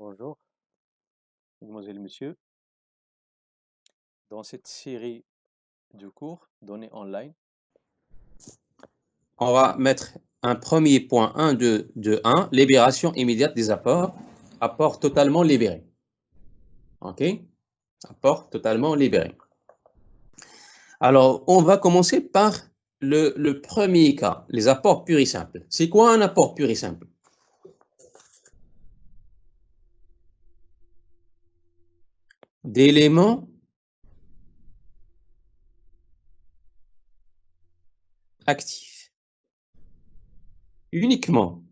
Bonjour, mesdemoiselles et messieurs. Dans cette série de cours donnés online, on va mettre un premier point 1 de 1, libération immédiate des apports, apport totalement libéré. OK? Apport totalement libéré. Alors, on va commencer par le premier cas, les apports purs et simples. C'est quoi un apport pur et simple? D'éléments actifs. Uniquement.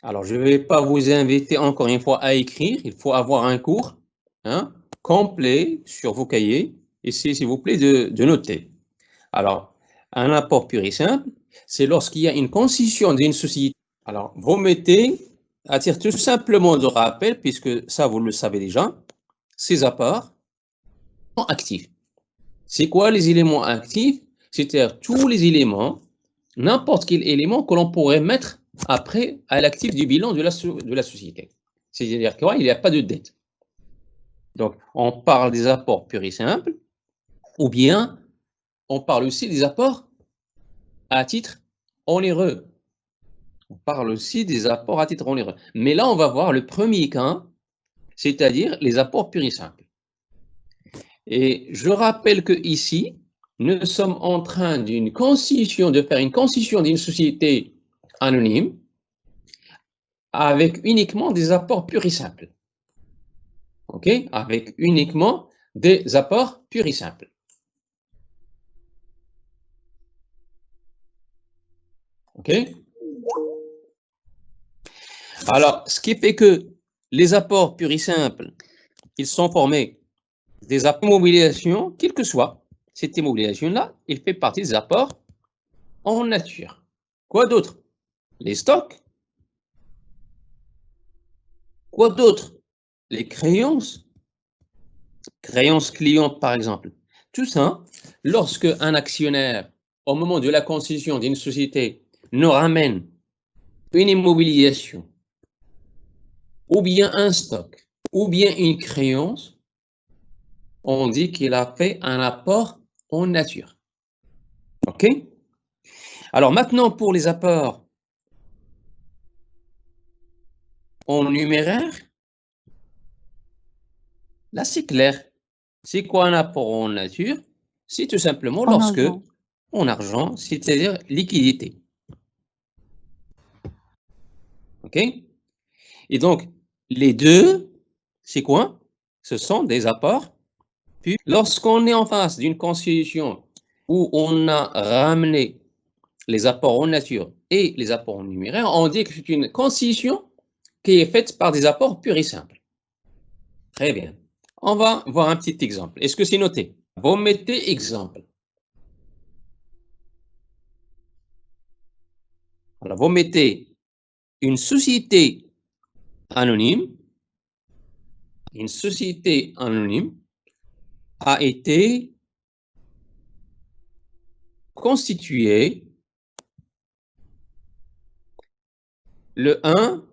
Alors, je ne vais pas vous inviter encore une fois à écrire. Il faut avoir un cours complet sur vos cahiers. Essayez, s'il vous plaît, de noter. Alors, un apport pur et simple, c'est lorsqu'il y a une concession d'une société. Alors, vous mettez, à titre tout simplement de rappel, puisque ça, vous le savez déjà, ces apports sont actifs. C'est quoi les éléments actifs? C'est-à-dire tous les éléments, n'importe quel élément que l'on pourrait mettre après à l'actif du bilan de la société. C'est-à-dire qu'il n'y a pas de dette. Donc, on parle des apports purs et simples, ou bien on parle aussi des apports à titre onéreux. On parle aussi des apports à titre onéreux. Mais là, on va voir le premier cas, c'est-à-dire les apports purs et simples. Et je rappelle que ici, nous sommes en train de faire une constitution d'une société anonyme avec uniquement des apports purs et simples. OK? Avec uniquement des apports purs et simples. OK? Alors, ce qui fait que les apports purs et simples, ils sont formés des apports d'immobilisation, quelle que soit cette immobilisation-là, il fait partie des apports en nature. Quoi d'autre? Les stocks. Quoi d'autre? Les créances. Créances clientes, par exemple. Tout ça, lorsque un actionnaire, au moment de la constitution d'une société, nous ramène une immobilisation, ou bien un stock, ou bien une créance, on dit qu'il a fait un apport en nature. OK? Alors maintenant, pour les apports en numéraire, là, c'est clair. C'est quoi un apport en nature? C'est tout simplement En lorsque, argent. en argent, c'est-à-dire liquidité. OK? Et donc, les deux, c'est quoi? Ce sont des apports. Puis, lorsqu'on est en face d'une constitution où on a ramené les apports en nature et les apports en numéraire, on dit que c'est une constitution qui est faite par des apports purs et simples. Très bien. On va voir un petit exemple. Est-ce que c'est noté? Vous mettez exemple. Alors, vous mettez une société anonyme. Une société anonyme a été constituée le 1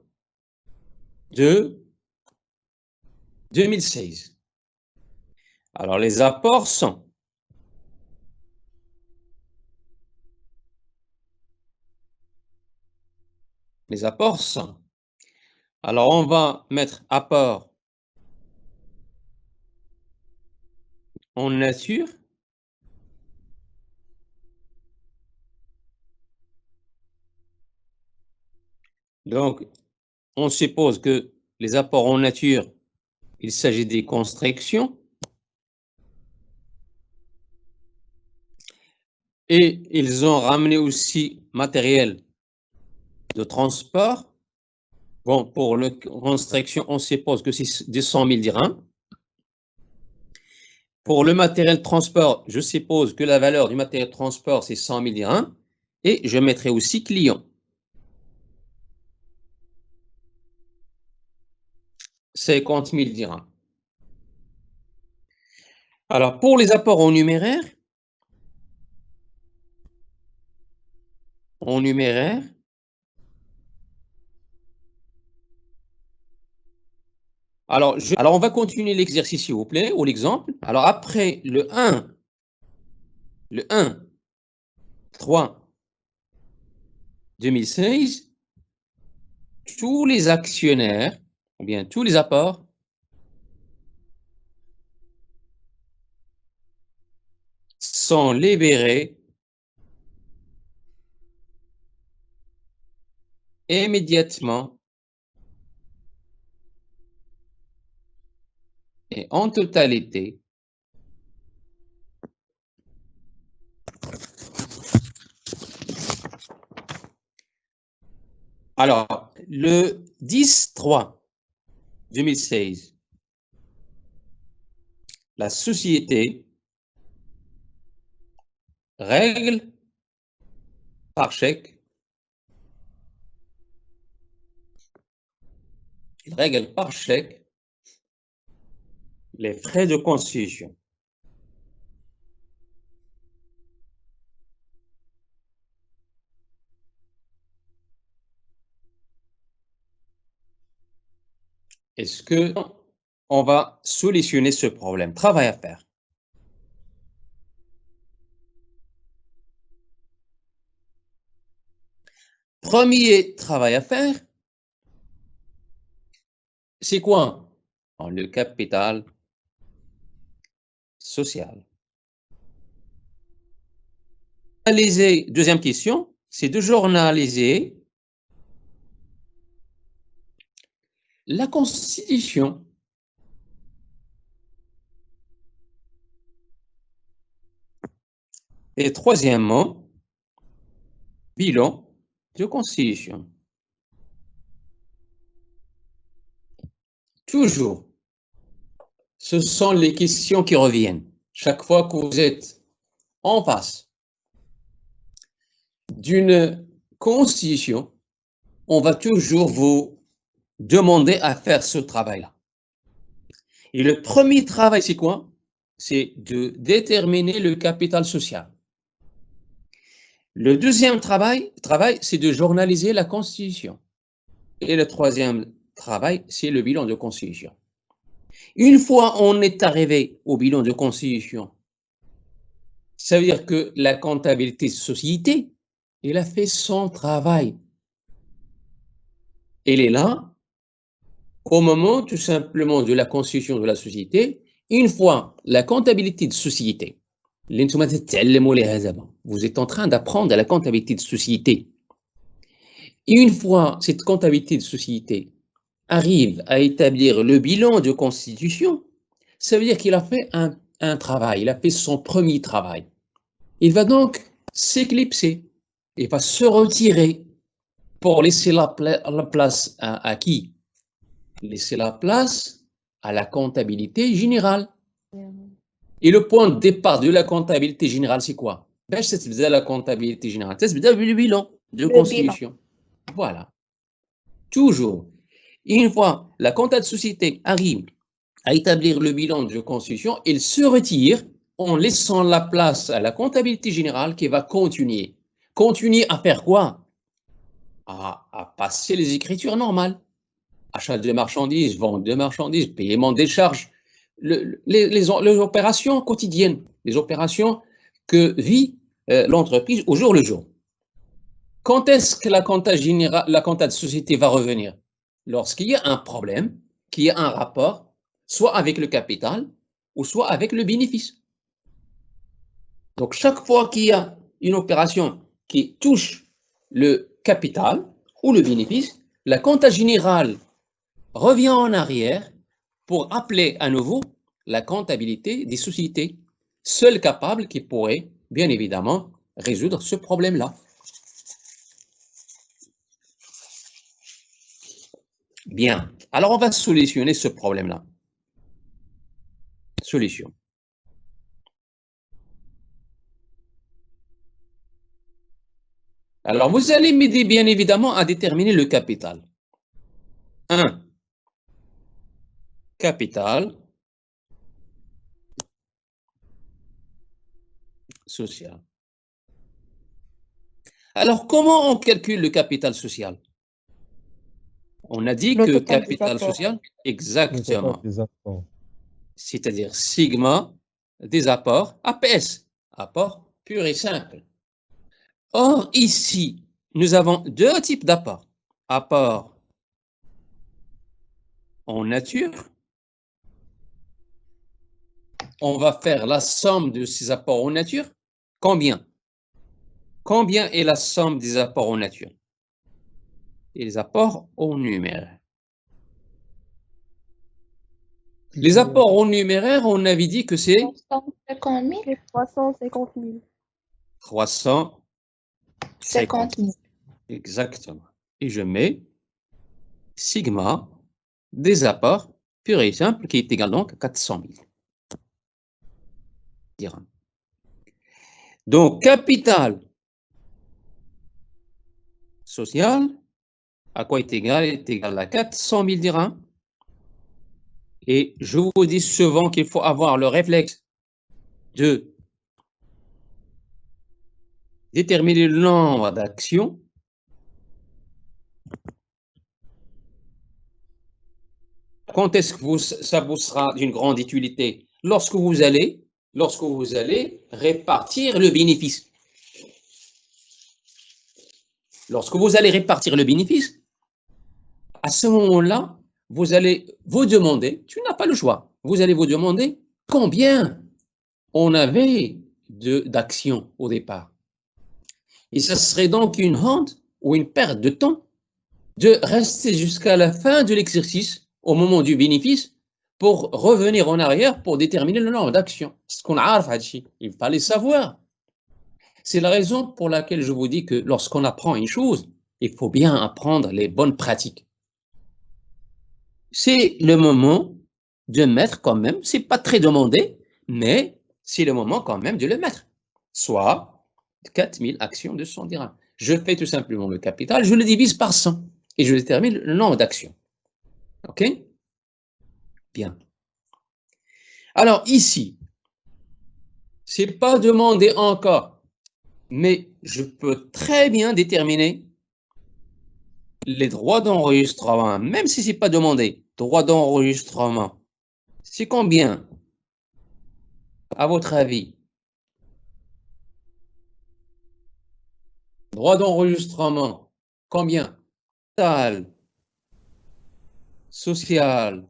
de 2016. Alors, les apports sont les apports sont. Alors, on va mettre apport en nature. Donc, on suppose que les apports en nature, il s'agit des constructions. Et ils ont ramené aussi matériel de transport. Bon, pour la construction, on suppose que c'est des 100 000 dirhams. Pour le matériel de transport, je suppose que la valeur du matériel de transport, c'est 100 000 dirhams. Et je mettrai aussi client. 50 000 dirhams. Alors, pour les apports en numéraire, Alors, on va continuer l'exercice, s'il vous plaît, ou l'exemple. Alors, après le 1, 3, 2016, tous les actionnaires, ou bien tous les apports, sont libérés immédiatement et en totalité. Alors, le 10-3 2016, la société règle par chèque, les frais de constitution. Est-ce que on va solutionner ce problème? Travail à faire. Premier travail à faire, c'est quoi? Le capital social. Deuxième question, c'est de journaliser la Constitution. Et troisièmement, bilan de Constitution. Toujours, ce sont les questions qui reviennent. Chaque fois que vous êtes en face d'une Constitution, on va toujours vous demander à faire ce travail-là. Et le premier travail, c'est quoi? C'est de déterminer le capital social. Le deuxième travail, c'est de journaliser la Constitution. Et le troisième travail, c'est le bilan de Constitution. Une fois on est arrivé au bilan de Constitution, ça veut dire que la comptabilité de société, elle a fait son travail. Elle est là au moment tout simplement de la constitution de la société. Une fois la comptabilité de société, vous êtes en train d'apprendre à la comptabilité de société. Et une fois cette comptabilité de société arrive à établir le bilan de constitution, ça veut dire qu'il a fait un travail, il a fait son premier travail. Il va donc s'éclipser, il va se retirer pour laisser la place à qui? Laisser la place à la comptabilité générale. Et le point de départ de la comptabilité générale, c'est quoi? C'est la comptabilité générale, c'est le bilan de constitution. Voilà. Toujours. Une fois la comptable de société arrive à établir le bilan de constitution, il se retire en laissant la place à la comptabilité générale qui va continuer. Continuer à faire quoi? À passer les écritures normales. Achat de marchandises, vente de marchandises, paiement des charges, les opérations quotidiennes, les opérations que vit l'entreprise au jour le jour. Quand est-ce que la compta de société va revenir? Lorsqu'il y a un problème, qu'il y a un rapport, soit avec le capital ou soit avec le bénéfice. Donc, chaque fois qu'il y a une opération qui touche le capital ou le bénéfice, la compta générale revient en arrière pour appeler à nouveau la comptabilité des sociétés, seule capable qui pourrait, bien évidemment, résoudre ce problème-là. Bien, alors on va solutionner ce problème-là. Solution. Alors, vous allez m'aider, bien évidemment, à déterminer le capital. 1. Capital social. Alors, comment on calcule le capital social? On a dit Le que total des capital apports. social, Le total exactement, des apports. c'est-à-dire sigma des apports APS, apport pur et simple. Or, ici, nous avons deux types d'apports. Apport en nature. On va faire la somme de ces apports en nature. Combien? Combien est la somme des apports en nature? Et les apports en numéraire. Les apports en numéraire, on avait dit que c'est 350 000 et 350 000. 350 50 000. exactement. Et je mets sigma des apports pur et simple qui est égal donc à 400 000 dirhams. Donc, capital social, à quoi est égal? Est égal à 400 000 dirhams. Et je vous dis souvent qu'il faut avoir le réflexe de déterminer le nombre d'actions quand est-ce que ça vous sera d'une grande utilité? Lorsque vous allez répartir le bénéfice. Lorsque vous allez répartir le bénéfice, à ce moment-là, vous allez vous demander, tu n'as pas le choix, vous allez vous demander combien on avait d'actions au départ. Et ce serait donc une honte ou une perte de temps de rester jusqu'à la fin de l'exercice, au moment du bénéfice, pour revenir en arrière pour déterminer le nombre d'actions. Il fallait savoir. C'est la raison pour laquelle je vous dis que lorsqu'on apprend une chose, il faut bien apprendre les bonnes pratiques. C'est le moment de mettre quand même, c'est pas très demandé, mais c'est le moment quand même de le mettre. Soit 4000 actions de 100 dirhams. Je fais tout simplement le capital, je le divise par 100 et je détermine le nombre d'actions. OK? Bien. Alors ici, c'est pas demandé encore, mais je peux très bien déterminer les droits d'enregistrement, même si c'est pas demandé. Droits d'enregistrement, c'est combien, à votre avis? Droits d'enregistrement, combien? Total social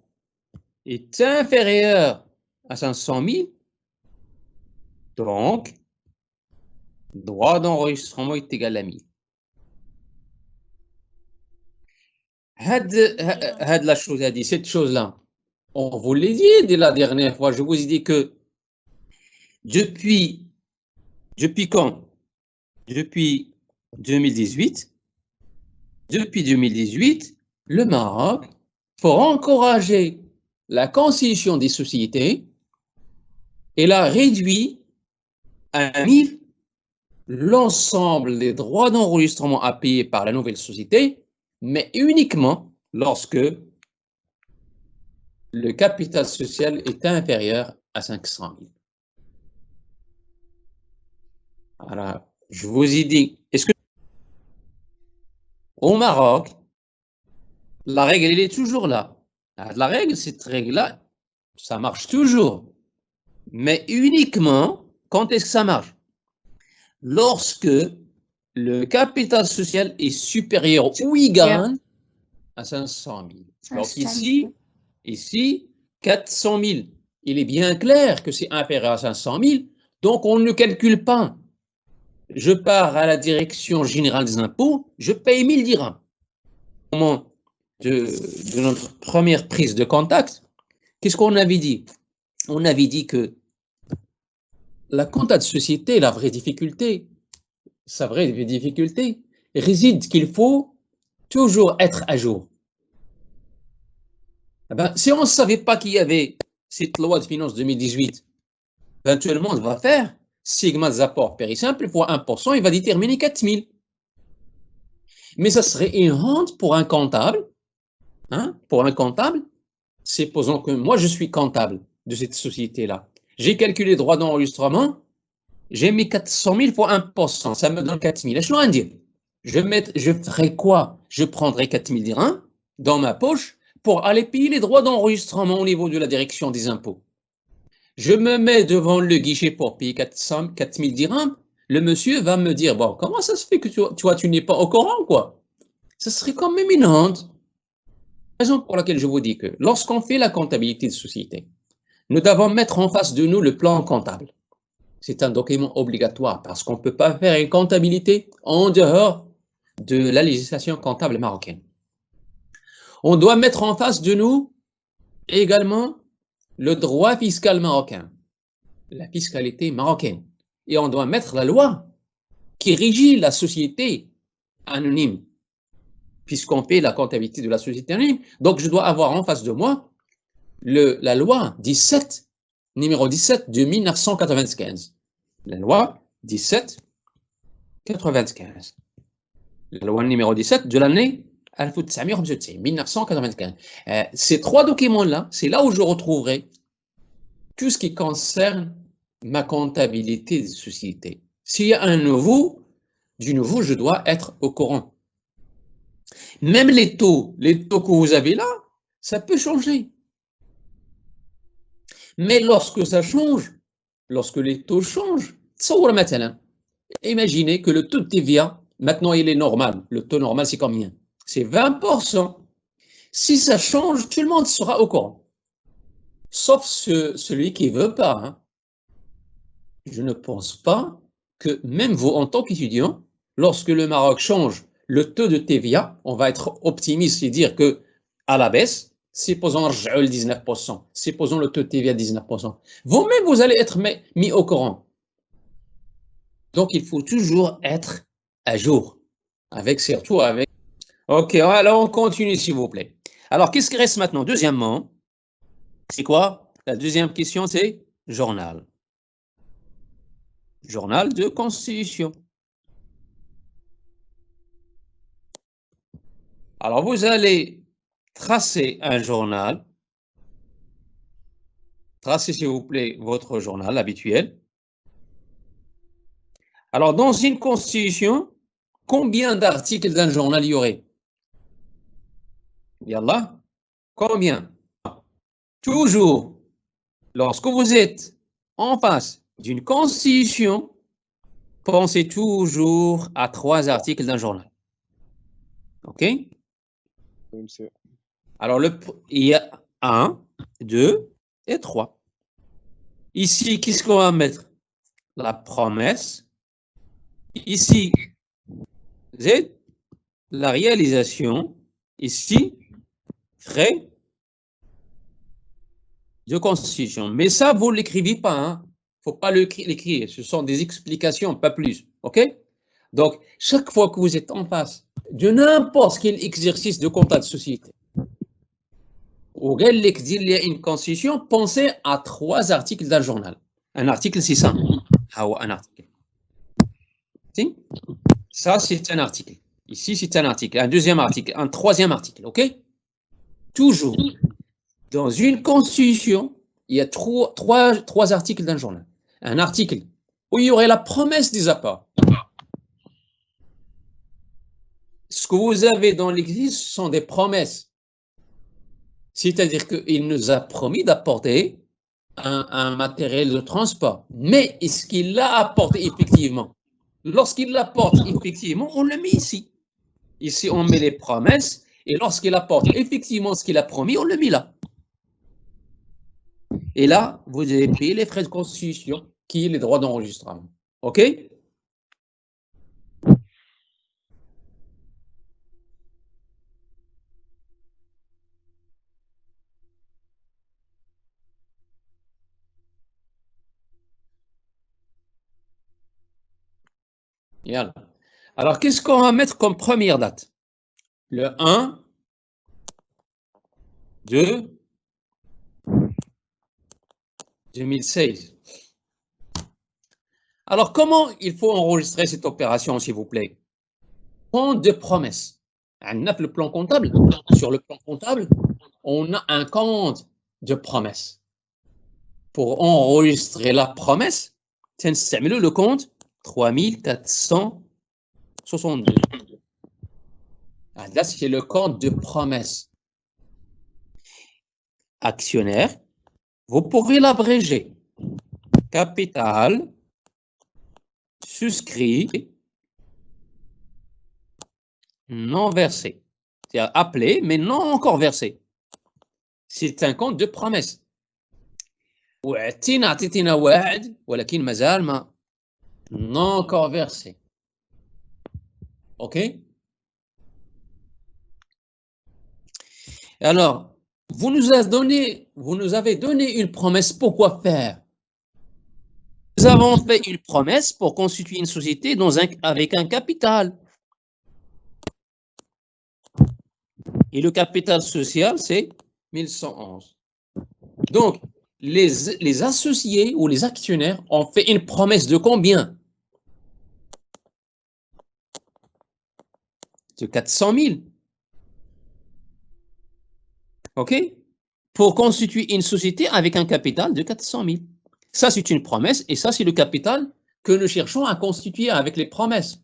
est inférieur à 500 000, donc droit d'enregistrement est égal à 1000. La chose a dit, cette chose-là, on vous l'a dit dès la dernière fois, je vous ai dit que depuis quand? Depuis 2018, le Maroc, pour encourager la constitution des sociétés, il a réduit à 1000 l'ensemble des droits d'enregistrement à payer par la nouvelle société, mais uniquement lorsque le capital social est inférieur à 500 000. Alors, je vous ai dit, est-ce que au Maroc, la règle, elle est toujours là. La règle, cette règle-là, ça marche toujours. Mais uniquement, quand est-ce que ça marche? Lorsque le capital social est supérieur ou égal à 500 000. Donc ici, 400 000. Il est bien clair que c'est inférieur à 500 000, donc on ne calcule pas. Je pars à la direction générale des impôts, je paye 1000 dirhams. Au moment de notre première prise de contact, qu'est-ce qu'on avait dit? On avait dit que la compta de société, sa vraie difficulté, réside qu'il faut toujours être à jour. Eh ben, si on ne savait pas qu'il y avait cette loi de finances 2018, éventuellement, on va faire sigma des apports périssimple fois 1%, il va déterminer 4000. Mais ça serait une honte pour un comptable. Pour un comptable, supposons que moi, je suis comptable de cette société-là. J'ai calculé le droit d'enregistrement, j'ai mis 400 000 fois 1%, ça me donne 4000. Je ferai quoi? Je prendrai 4000 dirhams, dans ma poche pour aller payer les droits d'enregistrement au niveau de la direction des impôts. Je me mets devant le guichet pour payer 4000 dirhams. Le monsieur va me dire, bon, comment ça se fait que tu n'es pas au courant, quoi? Ça serait quand même une honte. Raison pour laquelle je vous dis que lorsqu'on fait la comptabilité de société, nous devons mettre en face de nous le plan comptable. C'est un document obligatoire parce qu'on ne peut pas faire une comptabilité en dehors de la législation comptable marocaine. On doit mettre en face de nous également le droit fiscal marocain, la fiscalité marocaine. Et on doit mettre la loi qui régit la société anonyme, puisqu'on fait la comptabilité de la société anonyme. Donc, je dois avoir en face de moi la loi 17, numéro 17 de 1995. La loi 1795. La loi numéro 17 de l'année 1995. Ces trois documents-là, c'est là où je retrouverai tout ce qui concerne ma comptabilité des sociétés. S'il y a du nouveau, je dois être au courant. Même les taux que vous avez là, ça peut changer. Mais lorsque ça change, lorsque les taux changent, imaginez que le taux de TVA, maintenant il est normal. Le taux normal, c'est combien? C'est 20%. Si ça change, tout le monde sera au courant. Sauf celui qui ne veut pas. Hein. Je ne pense pas que même vous, en tant qu'étudiant, lorsque le Maroc change le taux de TVA, on va être optimiste et dire que à la baisse, supposons le 19%, supposons le taux de TVA 19%. Vous-même, vous allez être mis au courant. Donc, il faut toujours être à jour, surtout avec... Ok, alors on continue, s'il vous plaît. Alors, qu'est-ce qui reste maintenant? Deuxièmement, c'est quoi? La deuxième question, c'est journal. Journal de constitution. Alors, vous allez tracer un journal. Tracez, s'il vous plaît, votre journal habituel. Alors, dans une constitution, combien d'articles d'un journal il y aurait? Yallah, combien? Toujours, lorsque vous êtes en face d'une constitution, pensez toujours à 3 articles d'un journal. OK? Alors, il y a 1, 2 et 3. Ici, qu'est-ce qu'on va mettre? La promesse. Ici, Z, la réalisation. Ici, frais de constitution. Mais ça, vous ne l'écrivez pas. Il ne faut pas l'écrire. Ce sont des explications, pas plus. OK? Donc, chaque fois que vous êtes en face de n'importe quel exercice de compta de société, ou il y a une constitution, pensez à 3 articles d'un journal. Un article, c'est ça. Un article. Si? Ça, c'est un article. Ici, c'est un article. Un deuxième article. Un troisième article. OK? Toujours. Dans une constitution, il y a 3 articles d'un journal. Un article où il y aurait la promesse des apports. Ce que vous avez dans l'Église, ce sont des promesses. C'est-à-dire qu'il nous a promis d'apporter un matériel de transport. Mais est-ce qu'il l'a apporté effectivement? Lorsqu'il l'apporte effectivement, on le met ici. Ici, on met les promesses. Et lorsqu'il apporte effectivement ce qu'il a promis, on le met là. Et là, vous avez payé les frais de constitution, qui est les droits d'enregistrement. OK? Yalla. Alors, qu'est-ce qu'on va mettre comme première date? Le 1, 2, 2016. Alors, comment il faut enregistrer cette opération, s'il vous plaît? Compte de promesse. On a le plan comptable. Sur le plan comptable, on a un compte de promesse. Pour enregistrer la promesse, c'est le compte 3462. Là, c'est le compte de promesse. actionnaire, vous pourrez l'abréger. Capital souscrit non versé. C'est-à-dire appelé, mais non encore versé. C'est un compte de promesse. وعدتينا عطيتينا واحد ولكن مازال ما non encore versé. OK? Alors, vous nous avez donné une promesse pour quoi faire? Nous avons fait une promesse pour constituer une société avec un capital. Et le capital social, c'est 1111. Donc, les associés ou les actionnaires ont fait une promesse de combien? De 400 000. OK? Pour constituer une société avec un capital de 400 000. Ça, c'est une promesse et ça, c'est le capital que nous cherchons à constituer avec les promesses.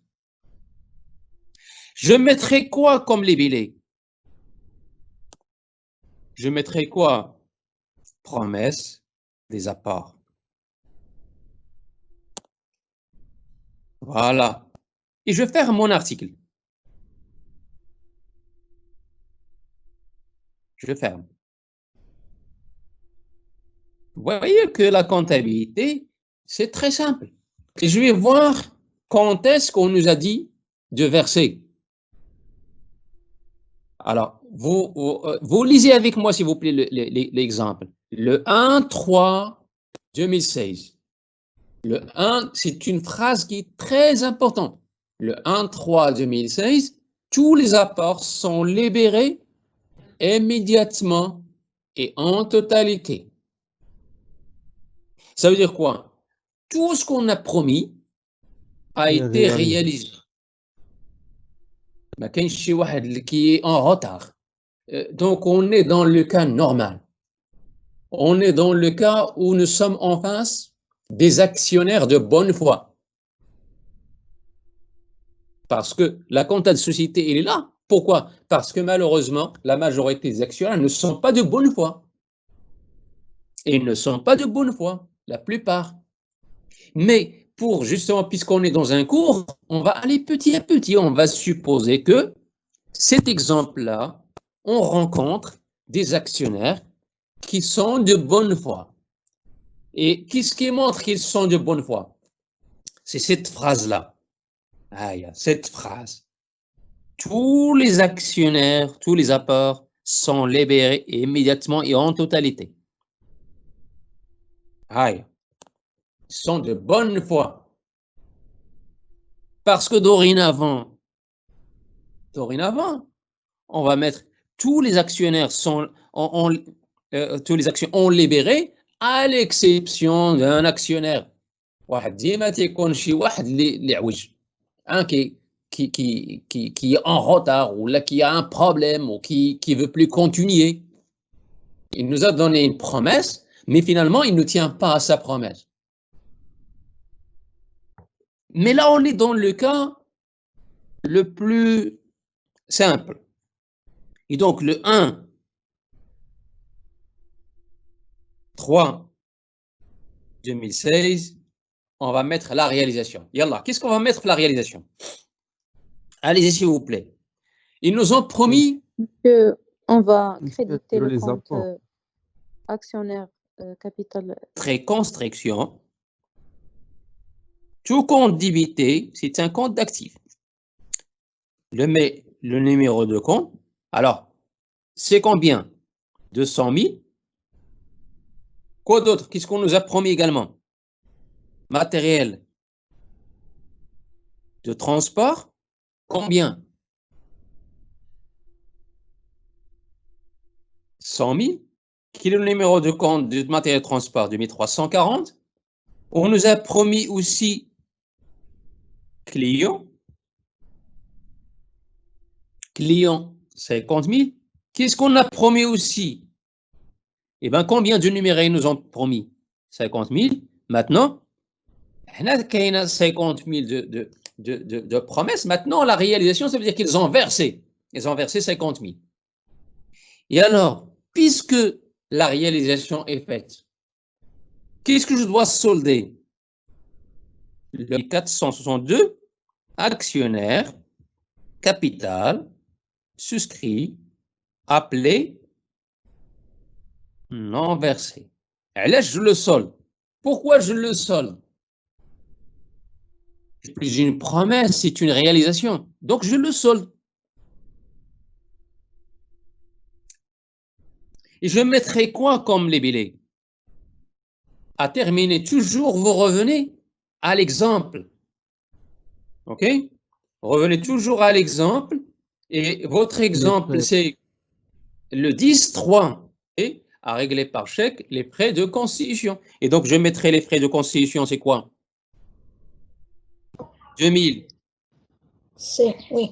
Je mettrai quoi comme libellé? Je mettrai quoi? Promesse des apports. Voilà. Et je ferme mon article. Je ferme. Vous voyez que la comptabilité, c'est très simple. Et je vais voir quand est-ce qu'on nous a dit de verser. Alors, vous lisez avec moi, s'il vous plaît, l'exemple. Le 1-3-2016. Le 1, c'est une phrase qui est très importante. Le 1-3-2016, tous les apports sont libérés immédiatement et en totalité. Ça veut dire quoi? Tout ce qu'on a promis a été réalisé. ما كاينش شي واحد qui est en retard. Donc on est dans le cas normal. On est dans le cas où nous sommes en face des actionnaires de bonne foi. Parce que la comptable société, elle est là. Pourquoi? Parce que malheureusement, la majorité des actionnaires ne sont pas de bonne foi. Ils ne sont pas de bonne foi, la plupart. Mais pour justement, puisqu'on est dans un cours, on va aller petit à petit. On va supposer que cet exemple-là, on rencontre des actionnaires qui sont de bonne foi. Et qu'est-ce qui montre qu'ils sont de bonne foi? C'est cette phrase-là. Cette phrase. Tous les actionnaires, tous les apports sont libérés immédiatement et en totalité. Ils sont de bonne foi. Parce que dorénavant, on va mettre tous les actionnaires tous les actionnaires ont libéré à l'exception d'un actionnaire. واحد ديما تيكون شي واحد اللي عوج qui est en retard ou là qui a un problème ou qui veut plus continuer. Il nous a donné une promesse, mais finalement il ne tient pas à sa promesse. Mais là on est dans le cas le plus simple. Et donc le 1, 3, 2016, on va mettre la réalisation. Yallah, qu'est-ce qu'on va mettre pour la réalisation? Allez-y, s'il vous plaît. Ils nous ont promis on va créditer le compte actionnaire capital. Construction. Tout compte débité, c'est un compte d'actifs. Le numéro de compte. Alors, c'est combien? 200 000. Quoi d'autre? Qu'est-ce qu'on nous a promis également? Matériel de transport. Combien? 100 000. Quel est le numéro de compte de matériel de transport? 2340. On nous a promis aussi client. Client, 50 000. Qu'est-ce qu'on a promis aussi? Eh bien, combien de numéros ils nous ont promis? 50 000. Maintenant, on a 50 000 de promesses. Maintenant, la réalisation, ça veut dire qu'ils ont versé. Ils ont versé 50 000. Et alors, puisque la réalisation est faite. Qu'est-ce que je dois solder? Le 462, actionnaire, capital, souscrit, appelé, non versé. Et là, je le solde. Pourquoi je le solde? J'ai une promesse, c'est une réalisation. Donc, je le solde. Et je mettrai quoi comme libellé? À terminer, toujours vous revenez à l'exemple. OK? Revenez toujours à l'exemple. Et votre exemple, c'est le 10-3. Et à régler par chèque les frais de constitution. Et donc, je mettrai les frais de constitution, c'est quoi? 2000. Oui.